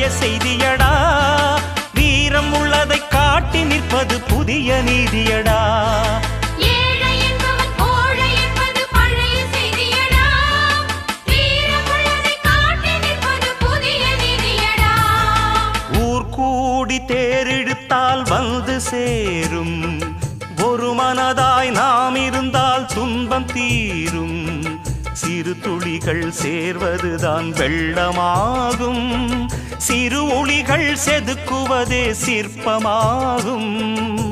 பழைய செய்தியடா. வீரம் உள்ளதை காட்டி நிற்பது புதிய நீதியடா. ஊர் கூடி தேரெடுத்தால் வந்து சேரும். ஒரு மனதாய் நாம் இருந்தால் துன்பம் தீரும். சிறு துளிகள் சேர்வதுதான் வெள்ளமாகும். சிறு ஒளிகள் செதுக்குவதே சிற்பமாகும்.